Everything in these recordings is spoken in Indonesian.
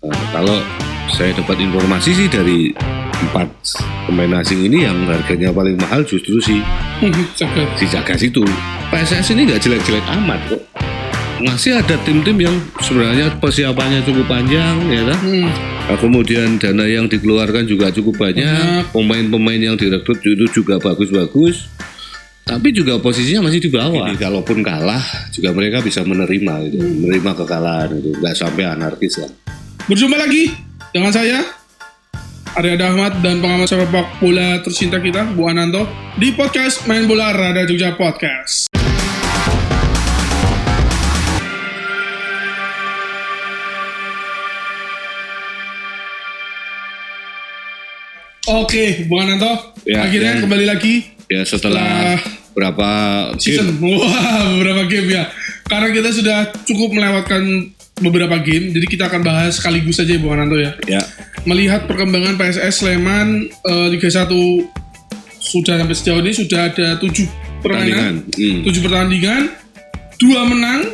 Kalau saya dapat informasi sih dari 4 pemain asing ini yang harganya paling mahal justru si Jagas itu. PSS ini nggak jelek-jelek amat kok. Masih ada tim-tim yang sebenarnya persiapannya cukup panjang, ya kan? Kemudian dana yang dikeluarkan juga cukup banyak. Pemain-pemain yang direkrut itu juga bagus-bagus. Tapi juga posisinya masih di bawah. Jadi, kalaupun kalah, juga mereka bisa menerima, gitu. Menerima kekalahan, gitu. Nggak sampai anarkis lah. Berjumpa lagi dengan saya, Arya Ahmad, dan pengamat sepak bola tercinta kita, Bu Ananto, di podcast Main Bola Rada Jogja Podcast. Oke, Bu Ananto, Ya, akhirnya kembali lagi. Ya, setelah berapa season. Wah, beberapa game ya. Karena kita sudah cukup melewatkan beberapa game, jadi kita akan bahas sekaligus saja, Bu Ananto ya. Ya. Melihat perkembangan PSS Sleman Liga 1 sudah sampai sejauh ini sudah ada 7 pertandingan, 7 pertandingan, 2 menang,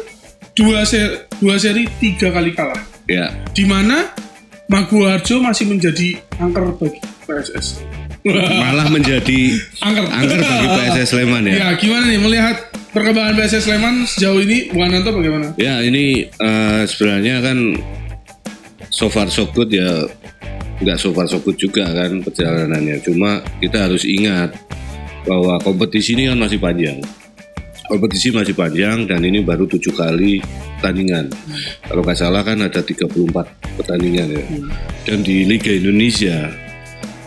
2 seri, 3 kali kalah. Ya. Di mana Maguwarjo masih menjadi angker bagi PSS. Malah menjadi angker bagi PSS Sleman ya. Ya, gimana nih melihat perkembangan PSS Sleman sejauh ini, Bu Ananto, bagaimana? Ya, ini sebenarnya kan so far so good ya, nggak so far so good juga kan perjalanannya. Cuma kita harus ingat bahwa kompetisi ini kan masih panjang. Kompetisi masih panjang dan ini baru 7 kali pertandingan. Kalau nggak salah kan ada 34 pertandingan ya. Dan di Liga Indonesia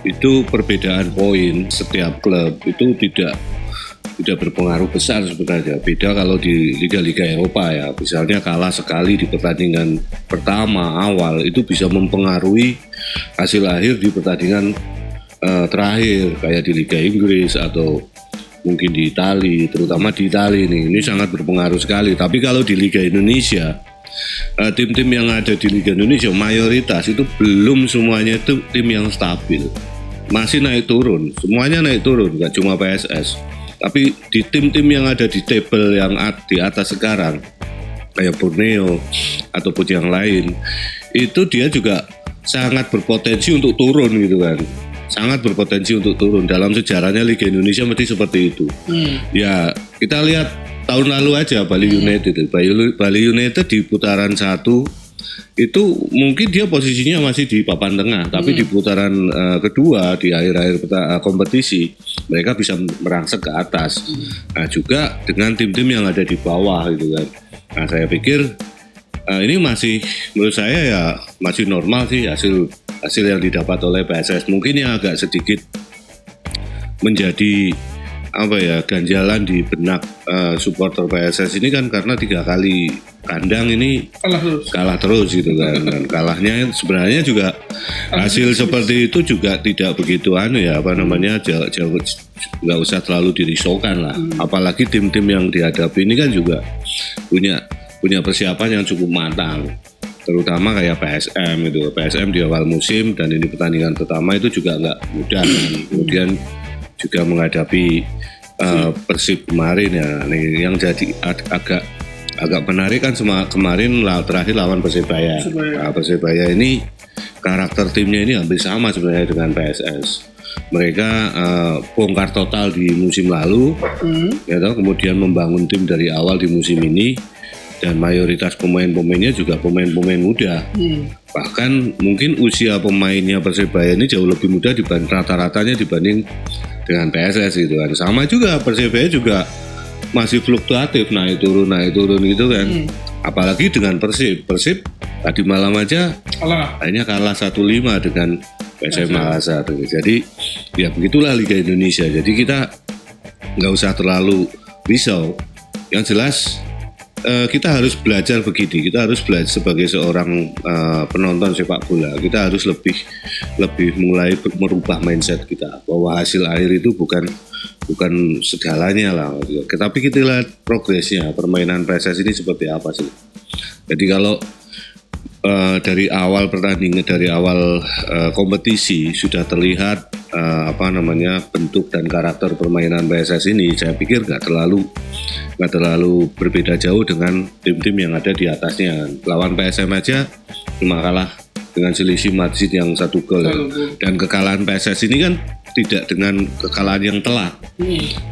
itu perbedaan poin setiap klub itu tidak berpengaruh besar sebenarnya. Beda kalau di liga-liga Eropa ya. Misalnya kalah sekali di pertandingan pertama awal itu bisa mempengaruhi hasil akhir di pertandingan terakhir, kayak di Liga Inggris atau mungkin di Italia, terutama di Italia ini sangat berpengaruh sekali. Tapi kalau di Liga Indonesia, tim-tim yang ada di Liga Indonesia mayoritas itu belum semuanya itu tim yang stabil, masih naik turun, semuanya naik turun, nggak cuma PSS. Tapi di tim-tim yang ada di table yang di atas sekarang, kayak Borneo ataupun yang lain, itu dia juga sangat berpotensi untuk turun gitu kan. Sangat berpotensi untuk turun. Dalam sejarahnya Liga Indonesia mesti seperti itu. Ya, kita lihat tahun lalu aja Bali United. Bali United di putaran 1 itu mungkin dia posisinya masih di papan tengah, tapi di putaran kedua di akhir-akhir kompetisi mereka bisa merangsek ke atas. Nah, juga dengan tim-tim yang ada di bawah gitu kan. Nah, saya pikir ini masih, menurut saya ya masih normal sih hasil yang didapat oleh PSS. Mungkin yang agak sedikit menjadi ganjalan di benak supporter PSS ini kan karena 3 kali kandang ini kalah terus gitu kan. Dan kalahnya sebenarnya juga hasil seperti itu juga tidak begitu jauh nggak usah terlalu dirisaukan lah. Apalagi tim-tim yang dihadapi ini kan juga punya persiapan yang cukup matang. Terutama kayak PSM di awal musim, dan ini pertandingan pertama itu juga nggak mudah kan. Kemudian juga menghadapi Persib kemarin ya. Yang jadi agak menarik kan kemarin terakhir lawan Persebaya. Nah, Persebaya ini karakter timnya ini hampir sama sebenarnya dengan PSS. Mereka bongkar total di musim lalu, kemudian membangun tim dari awal di musim ini. Dan mayoritas pemain-pemainnya juga pemain-pemain muda. Bahkan mungkin usia pemainnya Persebaya ini jauh lebih muda dibanding rata-ratanya dibanding dengan PSS gitu kan. Sama juga Persebaya juga masih fluktuatif, naik turun gitu kan. Apalagi dengan Persib tadi malam aja akhirnya kalah 1-5 dengan PSM Makassar. Jadi ya begitulah Liga Indonesia. Jadi kita nggak usah terlalu risau. Yang jelas kita harus belajar begini. Kita harus belajar sebagai seorang penonton sepak bola. Kita harus lebih mulai merubah mindset kita bahwa hasil akhir itu bukan segalanya lah. Tapi kita lihat progresnya, permainan PSS ini seperti apa sih. Jadi kalau dari awal pertandingan, dari awal kompetisi sudah terlihat bentuk dan karakter permainan PSS ini, saya pikir nggak terlalu berbeda jauh dengan tim-tim yang ada di atasnya. Lawan PSM aja cuma kalah dengan selisih margin yang 1 gol. Dan kekalahan PSS ini kan tidak dengan kekalahan yang telak.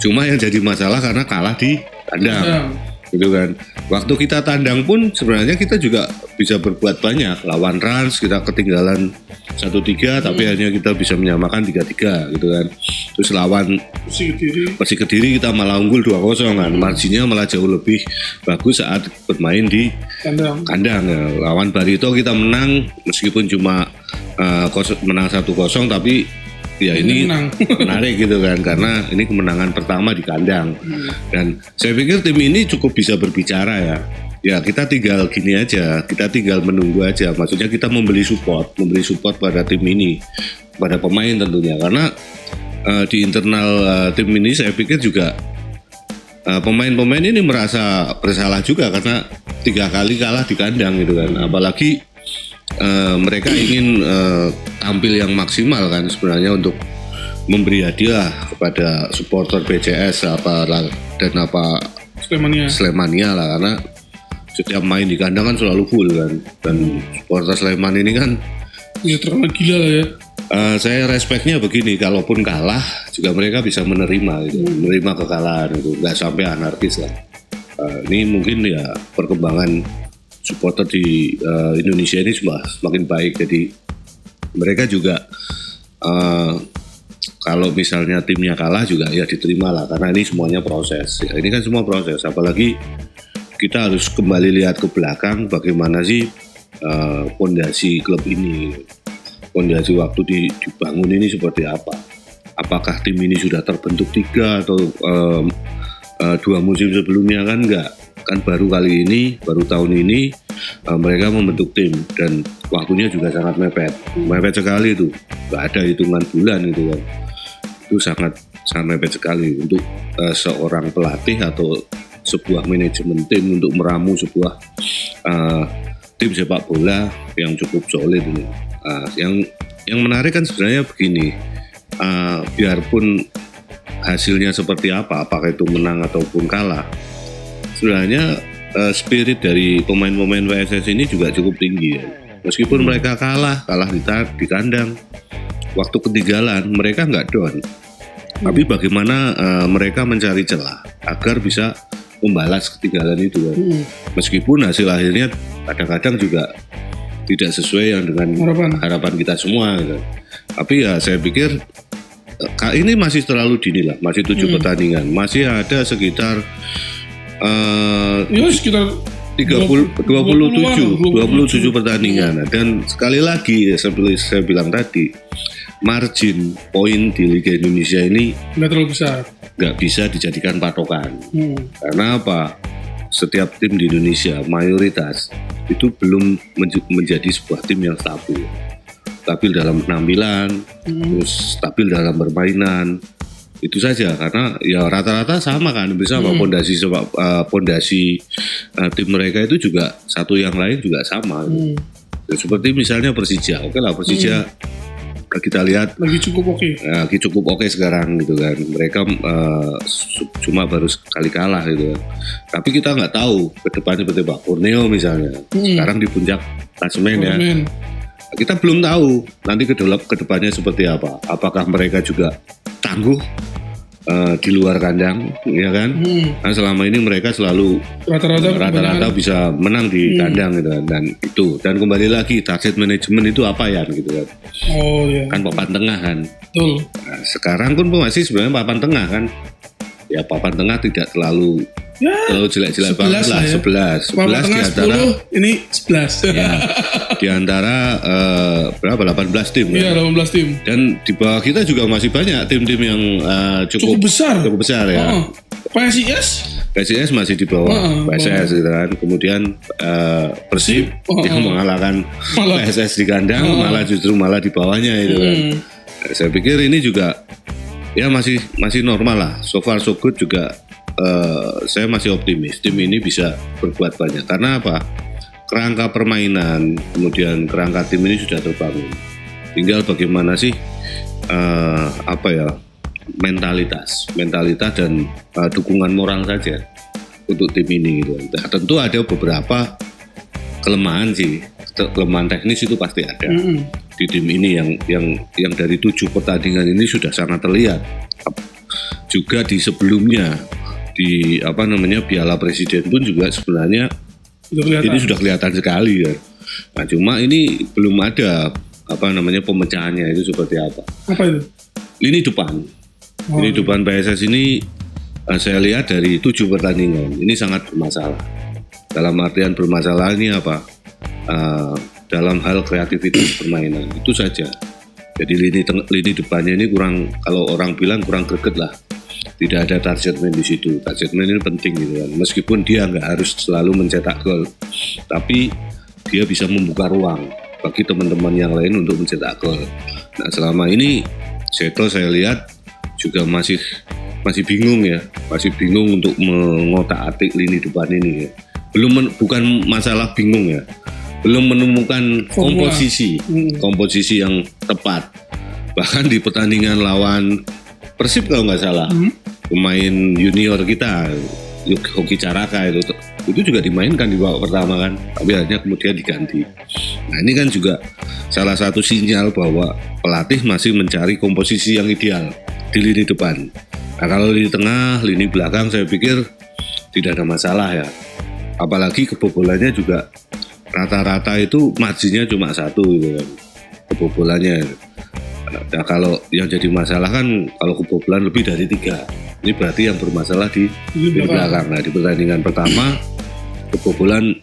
Cuma yang jadi masalah karena kalah di kandang. Gitu kan. Waktu kita tandang pun sebenarnya kita juga bisa berbuat banyak. Lawan Rans kita ketinggalan 1-3 tapi hanya kita bisa menyamakan 3-3 gitu kan. Terus lawan Persik Kediri kita malah unggul 2-0 kan. Marginnya malah jauh lebih bagus saat bermain di kandang ya. Lawan Barito kita menang meskipun cuma menang 1-0 tapi ya ini menarik gitu kan karena ini kemenangan pertama di kandang. Dan saya pikir tim ini cukup bisa berbicara ya. Ya kita tinggal gini aja, kita tinggal menunggu aja. Maksudnya kita memberi support pada tim ini, pada pemain tentunya. Karena di internal tim ini saya pikir juga pemain-pemain ini merasa bersalah juga karena 3 kali kalah di kandang gitu kan. Apalagi mereka ingin tampil yang maksimal kan sebenarnya untuk memberi hadiah kepada supporter BCS dan Slemania lah karena setiap main di kandang kan selalu full kan dan supporter Sleman ini kan ya terlalu gila lah ya. Saya respectnya begini, kalaupun kalah juga mereka bisa menerima gitu, menerima kekalahan itu, nggak sampai anarkis lah. Ini mungkin ya perkembangan supporter di Indonesia ini semakin baik, jadi mereka juga kalau misalnya timnya kalah juga ya diterima lah karena ini semuanya proses. Ya, ini kan semua proses, apalagi kita harus kembali lihat ke belakang bagaimana sih fondasi klub ini, fondasi waktu dibangun ini seperti apa. Apakah tim ini sudah terbentuk 3 atau 2 musim sebelumnya kan enggak. Kan baru kali ini, baru tahun ini mereka membentuk tim dan waktunya juga sangat mepet sekali itu, nggak ada hitungan bulan itu kan, itu sangat mepet sekali untuk seorang pelatih atau sebuah manajemen tim untuk meramu sebuah tim sepak bola yang cukup solid ini. Yang menarik kan sebenarnya begini, biarpun hasilnya seperti apa, apakah itu menang ataupun kalah, sebenarnya spirit dari pemain-pemain PSS ini juga cukup tinggi ya. Meskipun mereka kalah di kandang, waktu ketinggalan mereka nggak down, tapi bagaimana mereka mencari celah agar bisa membalas ketinggalan itu kan. Meskipun hasil akhirnya kadang-kadang juga tidak sesuai yang dengan harapan kita semua gitu. Tapi ya saya pikir ini masih terlalu dini lah, masih 7 pertandingan, masih ada sekitar 27 pertandingan. Dan sekali lagi seperti saya bilang tadi, margin poin di Liga Indonesia ini nggak terlalu besar, nggak bisa dijadikan patokan. Karena apa? Setiap tim di Indonesia mayoritas itu belum menjadi sebuah tim yang stabil dalam penampilan, terus stabil dalam permainan. Itu saja, karena ya rata-rata sama kan, bersama pondasi tim mereka itu juga satu yang lain juga sama. Seperti misalnya Persija, oke lah Persija kita lihat lagi cukup oke sekarang gitu kan. Mereka cuma baru sekali kalah gitu kan. Tapi kita nggak tahu ke depannya seperti Pak Borneo misalnya. Sekarang di puncak klasemen ya. Kita belum tahu nanti ke depannya seperti apa. Apakah mereka juga tangguh di luar kandang, ya kan? Nah, selama ini mereka selalu rata-rata bisa menang di kandang gitu kan. Dan kembali lagi target manajemen itu apa ya gitu kan? Oh iya. Kan papan tengah kan. Betul. Nah, sekarang pun masih sebenarnya papan tengah kan. Ya papan tengah tidak terlalu jelek-jelek banget lah. 11 di antara 10, ini 11. Ya, di antara berapa 18 tim Iya, kan? 18 tim. Dan di bawah kita juga masih banyak tim-tim yang cukup besar ya. PSIS masih di bawah PSS gitu kan. Kemudian Persib yang mengalahkan PSS di kandang malah di bawahnya itu kan. Saya pikir ini juga ya masih normal lah. So far so good juga. Saya masih optimis tim ini bisa berbuat banyak. Karena apa? Kerangka permainan, kemudian kerangka tim ini sudah terbangun. Tinggal bagaimana sih mentalitas dan dukungan moral saja untuk tim ini gitu. Tentu ada beberapa kelemahan sih, kelemahan teknis itu pasti ada di tim ini yang dari 7 pertandingan ini sudah sangat terlihat. Juga di sebelumnya di Piala Presiden pun juga sebenarnya ini sudah kelihatan sekali ya. Nah, cuma ini belum ada pemecahannya itu seperti apa. Apa itu? Lini depan. Lini depan PSS ini saya lihat dari 7 pertandingan ini sangat bermasalah. Dalam artian bermasalah ini apa? Dalam hal kreativitas permainan itu saja. Jadi lini depannya ini kurang, kalau orang bilang kurang greget lah. Tidak ada target man di situ. Target man ini penting gitu kan. Meskipun dia nggak harus selalu mencetak gol, tapi dia bisa membuka ruang bagi teman-teman yang lain untuk mencetak gol. Nah, selama ini Seto saya lihat juga masih bingung ya, masih bingung untuk mengotak-atik lini depan ini ya. Bukan masalah bingung ya, belum menemukan komposisi yang tepat. Bahkan di pertandingan lawan Persib kalau nggak salah, pemain junior kita Hoki Caraka itu juga dimainkan di babak pertama kan, tapi akhirnya kemudian diganti. Nah, ini kan juga salah satu sinyal bahwa pelatih masih mencari komposisi yang ideal di lini depan. Nah, kalau di tengah, lini belakang saya pikir tidak ada masalah ya. Apalagi kebobolannya juga rata-rata itu marginnya cuma 1 gitu kan, kebobolannya. Nah, kalau yang jadi masalah kan kalau kebobolan lebih dari 3, ini berarti yang bermasalah di belakang. Nah, di pertandingan pertama kebobolan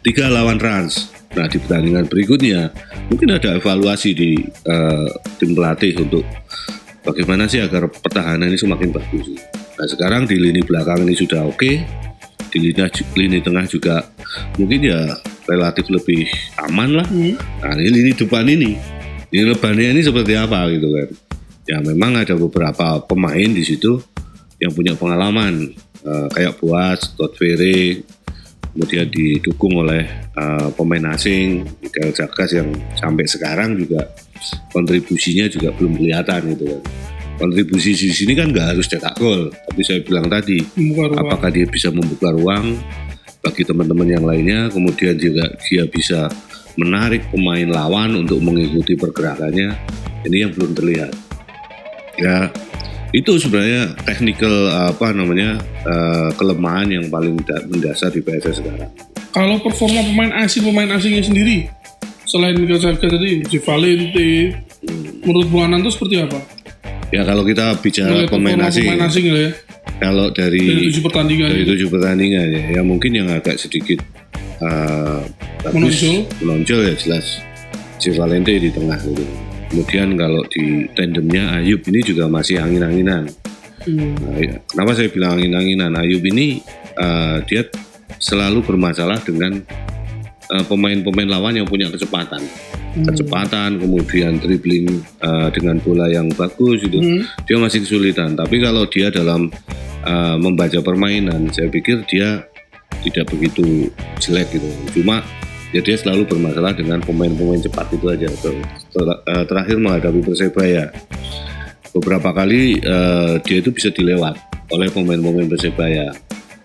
3 lawan Rans. Nah, di pertandingan berikutnya mungkin ada evaluasi di tim pelatih untuk bagaimana sih agar pertahanan ini semakin bagus. Nah, sekarang di lini belakang ini sudah oke, di lini tengah juga mungkin ya relatif lebih aman lah. Nah, ini lini depan ini lebannya ini seperti apa gitu kan. Ya memang ada beberapa pemain di situ yang punya pengalaman, kayak Boas, Todd Ferry, kemudian didukung oleh pemain asing Mikael Jagas yang sampai sekarang juga kontribusinya juga belum kelihatan gitu kan. Kontribusi di sini kan nggak harus cetak gol, tapi saya bilang tadi apakah dia bisa membuka ruang bagi teman-teman yang lainnya, kemudian juga dia bisa menarik pemain lawan untuk mengikuti pergerakannya, ini yang belum terlihat. Ya itu sebenarnya technical kelemahan yang paling mendasar di PSS sekarang. Kalau performa pemain asingnya sendiri selain Mikael Jagas tadi, Valente, menurut Bu Anan itu seperti apa? Ya kalau kita bicara pemain asing ya. Kalau dari 7 pertandingan ya mungkin yang agak sedikit menonjol ya jelas si Valente di tengah gitu. Kemudian kalau di tandemnya Ayub ini juga masih angin-anginan. Nah, kenapa saya bilang angin-anginan? Ayub ini dia selalu bermasalah dengan pemain-pemain lawan yang punya kecepatan, kemudian dribbling dengan bola yang bagus itu dia masih kesulitan. Tapi kalau dia dalam membaca permainan, saya pikir dia tidak begitu jelek gitu. Cuma ya dia selalu bermasalah dengan pemain-pemain cepat itu aja. Terakhir menghadapi Persebaya, beberapa kali dia itu bisa dilewat oleh pemain-pemain Persebaya.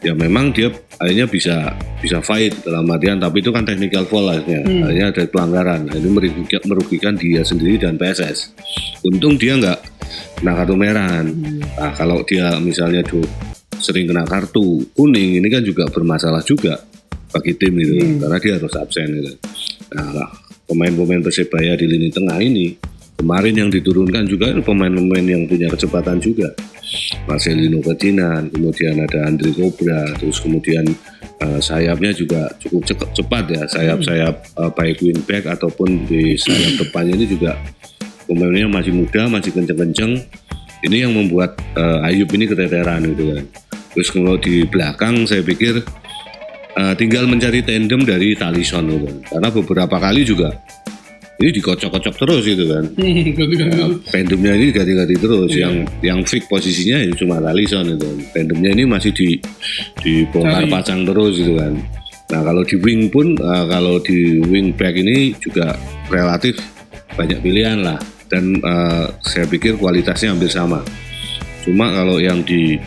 Ya memang dia akhirnya bisa fight dalam artian, tapi itu kan technical foul akhirnya ada pelanggaran. Ini merugikan dia sendiri dan PSS. Untung dia nggak kena kartu merah. Nah, kalau dia misalnya sering kena kartu kuning, ini kan juga bermasalah juga bagi tim gitu, karena dia harus absen gitu. Nah, pemain-pemain Persebaya di lini tengah ini kemarin yang diturunkan juga pemain-pemain yang punya kecepatan juga. Marcelino Ferdinand, kemudian ada Andri Cobra, terus kemudian sayapnya juga cukup cepat ya, sayap-sayap baik wingback ataupun di sayap depannya ini juga pemainnya masih muda, masih kenceng-kenceng. Ini yang membuat Ayub ini keteteran gitu kan. Terus kalau di belakang saya pikir tinggal mencari tandem dari Talisson gitu. Karena beberapa kali juga ini dikocok-kocok terus gitu kan. Tandemnya ini ganti-ganti terus. Yang fix posisinya itu cuma Talisson itu. Tandemnya ini masih dibongkar pasang terus gitu kan. Nah kalau di wing pun, kalau di wing back ini juga relatif banyak pilihan lah. Dan saya pikir kualitasnya hampir sama. Cuma kalau yang di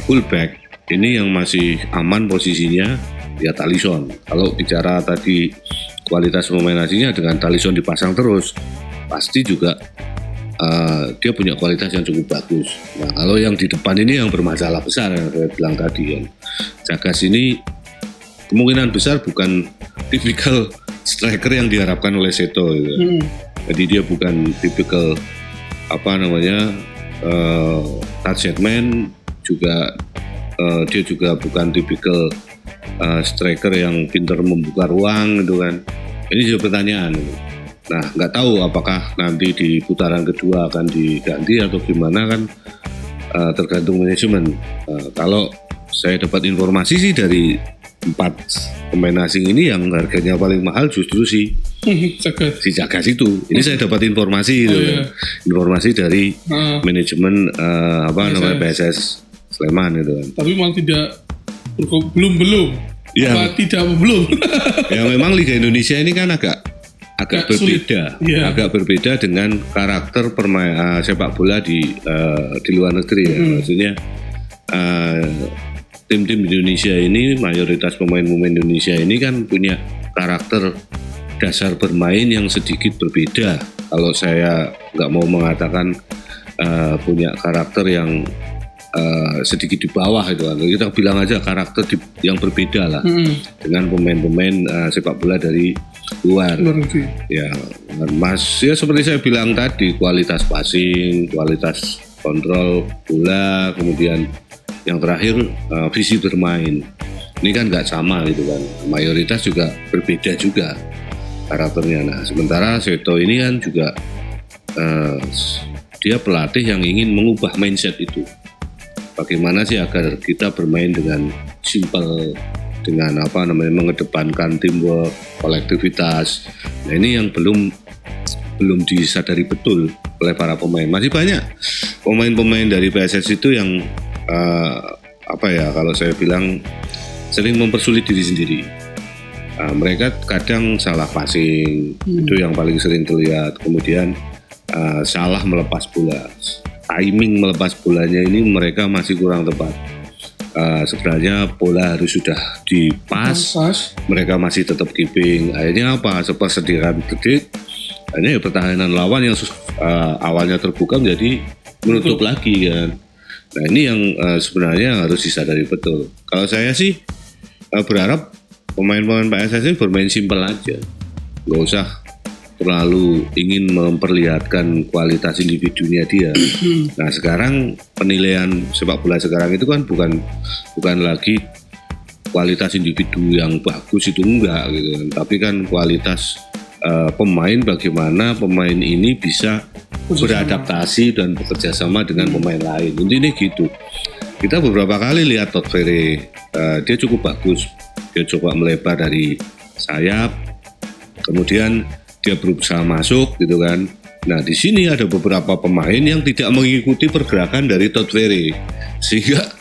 fullback ini yang masih aman posisinya ya Talisson. Kalau bicara tadi kualitas pemain asingnya dengan Talisson dipasang terus, pasti juga dia punya kualitas yang cukup bagus. Nah, kalau yang di depan ini yang bermasalah besar yang saya bilang tadi kan, Jagas ini kemungkinan besar bukan tipikal striker yang diharapkan oleh Seto gitu. Jadi dia bukan tipikal target man, juga dia juga bukan tipikal striker yang pintar membuka ruang gitu kan. Ini juga pertanyaan. Nah, nggak tahu apakah nanti di putaran kedua akan diganti atau gimana kan, tergantung manajemen. Kalau saya dapat informasi sih dari 4 pemain asing ini yang harganya paling mahal justru si Jagas itu. Ini saya dapat informasi informasi dari manajemen PSS Sleman itu kan. Tapi malah belum. Ya. Belum. Ya memang Liga Indonesia ini kan agak berbeda, agak berbeda dengan karakter sepak bola di luar negeri ya. Maksudnya tim-tim Indonesia ini, mayoritas pemain-pemain Indonesia ini kan punya karakter dasar bermain yang sedikit berbeda. Kalau saya nggak mau mengatakan punya karakter yang sedikit di bawah itu kan, kita bilang aja karakter yang berbeda lah dengan pemain-pemain sepak bola dari luar. Ya, Mas, ya seperti saya bilang tadi, kualitas passing, kualitas kontrol bola, kemudian yang terakhir visi bermain. Ini kan nggak sama gitu kan. Mayoritas juga berbeda juga karakternya. Nah, sementara Seto ini kan juga dia pelatih yang ingin mengubah mindset itu. Bagaimana sih agar kita bermain dengan simple, dengan mengedepankan teamwork, kolektivitas. Nah, ini yang belum disadari betul oleh para pemain. Masih banyak pemain-pemain dari PSS itu yang kalau saya bilang sering mempersulit diri sendiri. Mereka kadang salah passing, itu yang paling sering terlihat. Kemudian salah melepas bola, timing melepas bolanya ini mereka masih kurang tepat. Sebenarnya bola harus sudah dipas, mereka masih tetap keeping. Akhirnya apa? Sepersekian detik, akhirnya pertahanan lawan yang awalnya terbuka menjadi menutup lagi kan. Nah, ini yang sebenarnya harus disadari betul. Kalau saya sih berharap pemain-pemain PSS ini bermain simpel aja, nggak usah terlalu ingin memperlihatkan kualitas individunya dia. Nah, sekarang penilaian sepak bola sekarang itu kan bukan lagi kualitas individu yang bagus itu enggak gitu kan, tapi kan kualitas pemain, bagaimana pemain ini bisa beradaptasi dan bekerja sama dengan pemain lain. Intinya gitu. Kita beberapa kali lihat Todd Ferry, dia cukup bagus. Dia coba melebar dari sayap, kemudian dia berusaha masuk gitu kan. Nah, di sini ada beberapa pemain yang tidak mengikuti pergerakan dari Todd Ferry, sehingga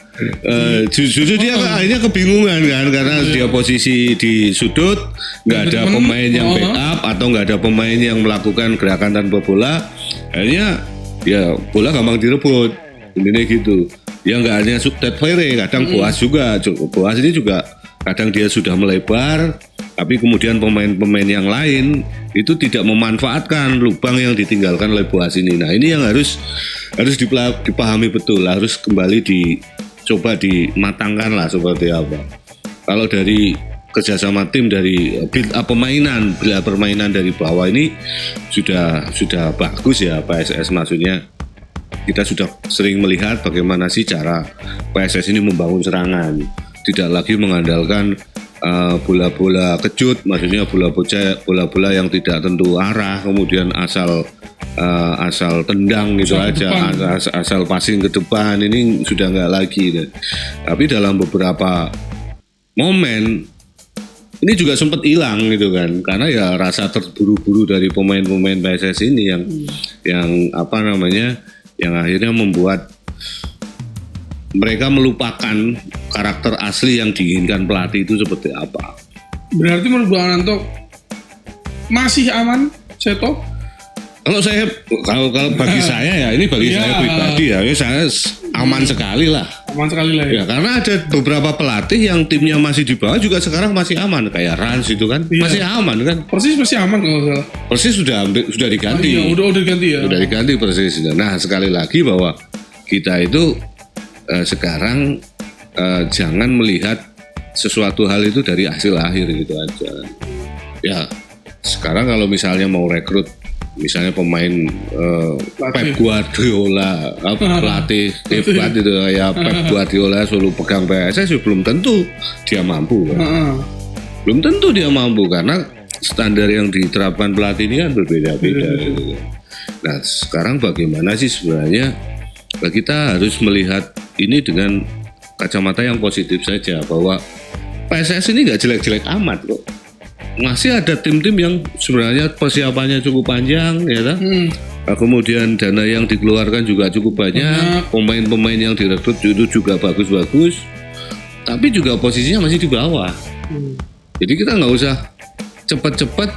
justru dia akhirnya kebingungan kan, karena dia posisi di sudut, nggak ada pemain yang backup atau nggak ada pemain yang melakukan gerakan tanpa bola. Akhirnya ya bola gampang direbut. Intinya gitu. Ya nggak hanya Todd Ferry, kadang Boas juga. Boas ini juga kadang dia sudah melebar, tapi kemudian pemain-pemain yang lain itu tidak memanfaatkan lubang yang ditinggalkan oleh Boas ini. Nah, ini yang harus dipahami betul, harus kembali coba dimatangkan lah seperti apa. Kalau dari kerjasama tim, dari build up permainan dari bawah ini sudah bagus ya PSS. Maksudnya kita sudah sering melihat bagaimana sih cara PSS ini membangun serangan, tidak lagi mengandalkan bola-bola kejut, maksudnya bola-bola yang tidak tentu arah, kemudian asal tendang gitu aja, asal passing ke depan. Ini sudah nggak lagi. Tapi dalam beberapa momen ini juga sempat hilang gitu kan, karena ya rasa terburu-buru dari pemain-pemain PSS ini yang akhirnya membuat mereka melupakan karakter asli yang diinginkan pelatih itu seperti apa. Berarti menurut Bang Ananto masih aman Seto? Kalau bagi saya ya, ini bagi saya pribadi ya, saya aman sekali lah. Aman sekali lah ya. Ya karena ada beberapa pelatih yang timnya masih di bawah juga sekarang masih aman, kayak Rans itu kan masih aman kan. Persis masih aman kalau nggak salah. Persis sudah diganti. Iya, udah diganti ya. Sudah diganti Persis. Nah sekali lagi bahwa kita itu sekarang jangan melihat sesuatu hal itu dari hasil akhir gitu aja. Ya sekarang kalau misalnya mau rekrut misalnya pemain Pep Guardiola, pelatih hebat itu kayak Pep Guardiola selalu pegang PSS, belum tentu dia mampu kan? Belum tentu dia mampu karena standar yang diterapkan pelatih ini kan berbeda-beda gitu. Nah sekarang bagaimana sih sebenarnya kita harus melihat ini dengan kacamata yang positif saja, bahwa PSS ini nggak jelek-jelek amat kok. Masih ada tim-tim yang sebenarnya persiapannya cukup panjang, ya kan? Kemudian dana yang dikeluarkan juga cukup banyak, pemain-pemain yang direkrut itu juga bagus-bagus, tapi juga posisinya masih di bawah. Jadi kita nggak usah cepat-cepat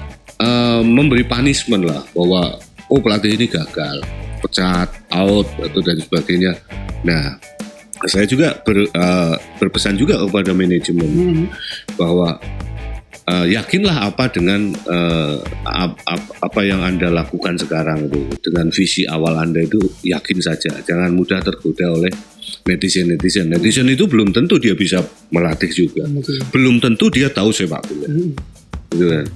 memberi punishment lah, bahwa pelatih ini gagal, pecat, out, atau dan sebagainya. Nah, saya juga berpesan juga kepada manajemen bahwa yakinlah apa dengan apa yang Anda lakukan sekarang itu, dengan visi awal Anda itu yakin saja, jangan mudah tergoda oleh netizen. Netizen itu belum tentu dia bisa melatih juga, belum tentu dia tahu sepak bola, gitu kan.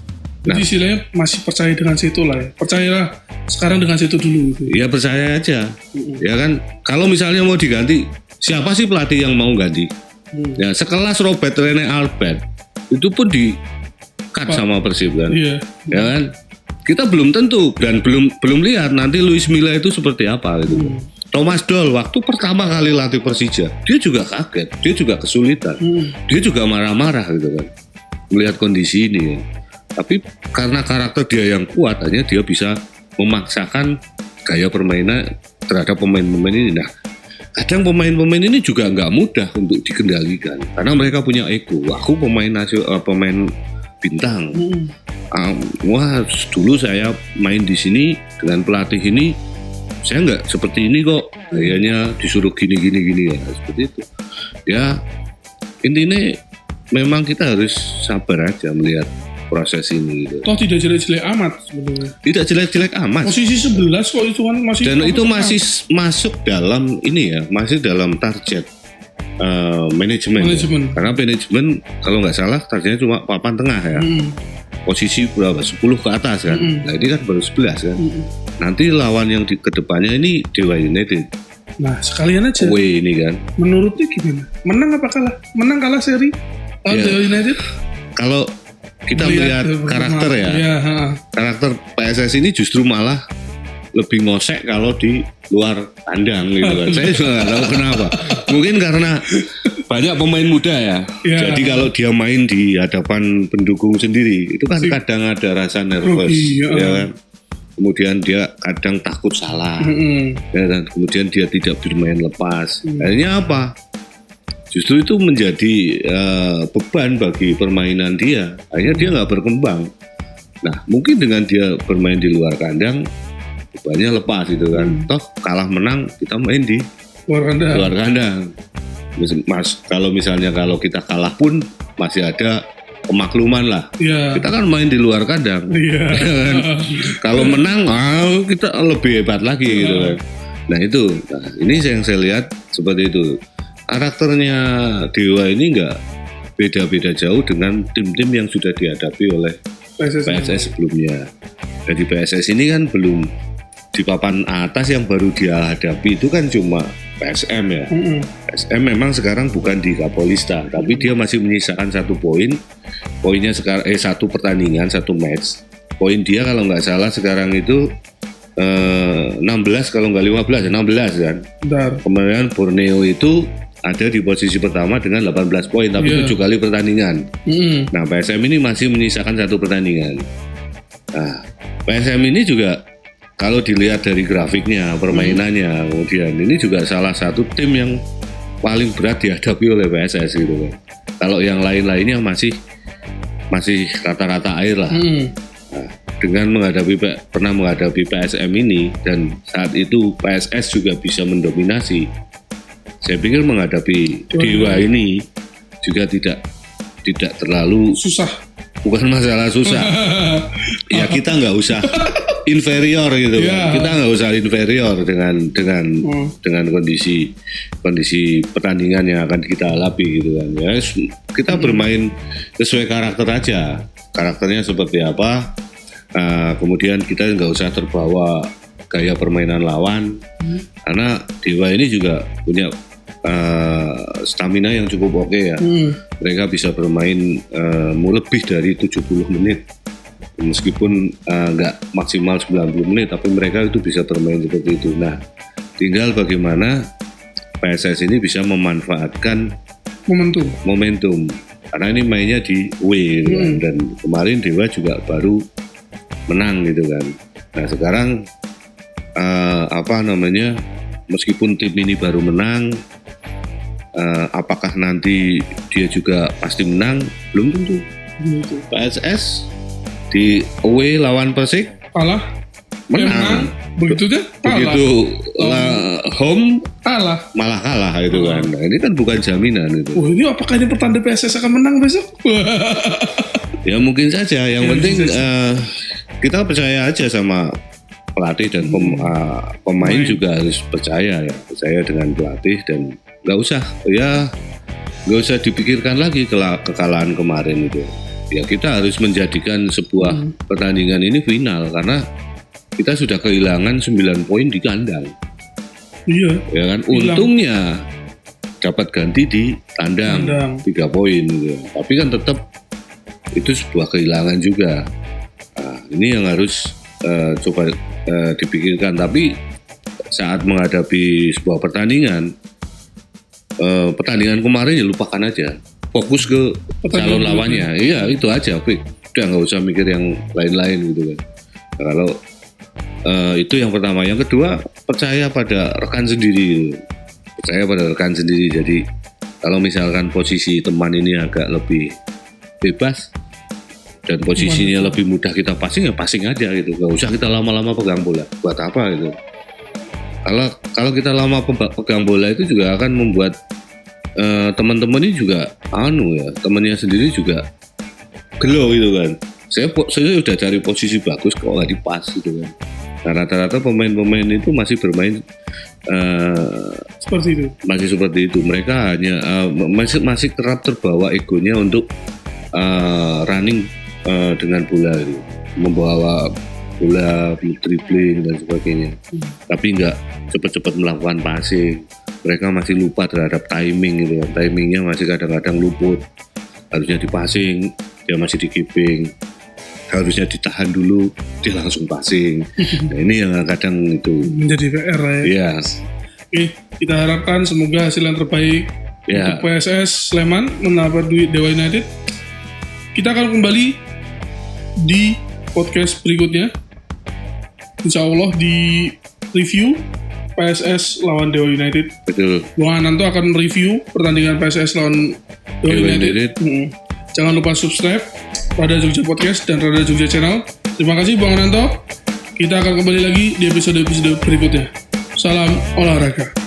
Nah, istilahnya masih percaya dengan situ lah ya, percayalah sekarang dengan situ dulu. Gitu. Ya percaya aja, ya kan. Kalau misalnya mau diganti, siapa sih pelatih yang mau ganti? Ya sekelas Robert Rene Albert itu pun di cut sama Persib kan, ya kan. Kita belum tentu dan belum lihat nanti Luis Milla itu seperti apa gitu. Thomas Doll waktu pertama kali latih Persija, dia juga kaget, dia juga kesulitan, dia juga marah-marah gitu kan, melihat kondisi ini. Tapi karena karakter dia yang kuat, hanya dia bisa memaksakan gaya permainan terhadap pemain-pemain ini. Nah, kadang pemain-pemain ini juga nggak mudah untuk dikendalikan karena mereka punya ego. Aku pemain bintang. Wah, dulu saya main di sini dengan pelatih ini, saya nggak seperti ini kok. Kayaknya disuruh gini ya, seperti itu. Ya, intinya memang kita harus sabar aja melihat proses ini gitu. Toh tidak jelek-jelek amat sebenarnya. Tidak jelek-jelek amat. Posisi 11 kok itu kan masih. Dan itu masih masuk dalam ini ya, masih dalam target manajemen. Karena manajemen kalau nggak salah targetnya cuma papan tengah ya. Posisi berapa? 10 ke atas kan. Nah ini kan baru 11 kan. Nanti lawan yang di kedepannya ini Dewa United. Nah sekalian aja. Away ini kan. Menurutnya gimana? Menang apa kalah? Menang kalah seri Dewa United? Kalau kita melihat karakter ya, karakter PSS ini justru malah lebih ngosek kalau di luar kandang gitu kan. Saya juga nggak tahu kenapa. Mungkin karena banyak pemain muda ya. Jadi kalau dia main di hadapan pendukung sendiri, itu kan kadang ada rasa nervous, ya kan. Kemudian dia kadang takut salah, ya kan. Kemudian dia tidak bermain lepas. Akhirnya apa? Justru itu menjadi beban bagi permainan dia. Akhirnya dia nggak berkembang. Nah, mungkin dengan dia bermain di luar kandang, bebannya lepas gitu kan. Toh kalah menang kita main di luar kandang. Mas, kalau misalnya kalau kita kalah pun masih ada pemakluman lah. Kita kan main di luar kandang. Kan? Kalau menang, kita lebih hebat lagi gitu kan. Nah itu, ini yang saya lihat seperti itu. Karakternya Dewa ini nggak beda-beda jauh dengan tim-tim yang sudah dihadapi oleh PSS sebelumnya. Jadi PSS ini kan belum di papan atas, yang baru dia hadapi itu kan cuma PSM ya. PSM memang sekarang bukan di Kapolista, tapi dia masih menyisakan 1 poin. Poinnya sekarang 1 pertandingan, 1 match. Poin dia kalau nggak salah sekarang itu 16 kalau nggak 15 16 kan. Kemudian Borneo itu ada di posisi pertama dengan 18 poin, tapi 7 kali pertandingan. Nah, PSM ini masih menyisakan 1 pertandingan. Nah, PSM ini juga kalau dilihat dari grafiknya, permainannya, kemudian ini juga salah satu tim yang paling berat dihadapi oleh PSS gitu kan. Kalau yang lain-lainnya masih rata-rata air lah. Nah, dengan pernah menghadapi PSM ini, dan saat itu PSS juga bisa mendominasi. saya pikir menghadapi Dewa ini juga tidak terlalu susah. Bukan masalah susah. Ya kita nggak usah inferior gitu. Kita nggak usah inferior dengan kondisi pertandingan yang akan kita hadapi gitu kan. Ya kita bermain sesuai karakter aja. Karakternya seperti apa. Kemudian kita nggak usah terbawa gaya permainan lawan. Karena Dewa ini juga punya stamina yang cukup oke ya. Mereka bisa bermain lebih dari 70 menit. Meskipun nggak maksimal 90 menit, tapi mereka itu bisa bermain seperti itu. Nah, tinggal bagaimana PSS ini bisa memanfaatkan momentum. Karena ini mainnya di away gitu kan. Dan kemarin Dewa juga baru menang gitu kan. Nah sekarang meskipun tim ini baru menang, apakah nanti dia juga pasti menang? Belum tentu. PSS di away lawan Persik kalah, menang. Begitu deh. Begitu home malah kalah itu kan. Nah, ini kan bukan jaminan itu. Ini apakah ini pertanda PSS akan menang besok? Ya mungkin saja. Yang penting kita percaya aja sama pelatih dan pemain juga harus percaya dengan pelatih dan nggak usah dipikirkan lagi kekalahan kemarin itu. Ya kita harus menjadikan sebuah pertandingan ini final karena kita sudah kehilangan 9 poin di kandang. Iya. Ya kan untungnya dapat ganti di tandang 3 poin gitu. Tapi kan tetap itu sebuah kehilangan juga. Nah, ini yang harus coba dipikirkan. Tapi saat menghadapi sebuah pertandingan kemarin ya lupakan aja, fokus ke calon lawannya. Iya itu aja, Fik. Udah nggak usah mikir yang lain-lain gitu kan. Nah, kalau itu yang pertama. Yang kedua, percaya pada rekan sendiri. Jadi kalau misalkan posisi teman ini agak lebih bebas dan posisinya lebih mudah kita passing, ya passing aja gitu. Gak usah kita lama-lama pegang bola. Buat apa gitu? Kalau kita lama pegang bola itu juga akan membuat teman-teman ini juga temannya sendiri juga gelo gitu kan. Saya udah cari posisi bagus kok nggak dipas gitu kan. Nah, rata-rata pemain-pemain itu masih bermain seperti itu. Mereka hanya masih kerap terbawa egonya untuk running dengan bola gitu. Membawa bola, dribbling dan sebagainya. Tapi nggak cepat-cepat melakukan passing. Mereka masih lupa terhadap timing gitu. Timingnya masih kadang-kadang luput. Harusnya di passing, dia masih di keeping. Harusnya ditahan dulu, dia langsung passing. Nah, ini yang kadang itu menjadi PR ya. Yes. Oke, kita harapkan semoga hasil yang terbaik untuk PSS Sleman menabrak Dewa United. Kita akan kembali di podcast berikutnya. Insya Allah di review PSS lawan Dewa United. Betul. Bang Ananto akan mereview pertandingan PSS lawan Dewa United. Jangan lupa subscribe Rada Jogja Podcast dan Rada Jogja Channel. Terima kasih Bang Ananto. Kita akan kembali lagi di episode berikutnya. Salam olahraga.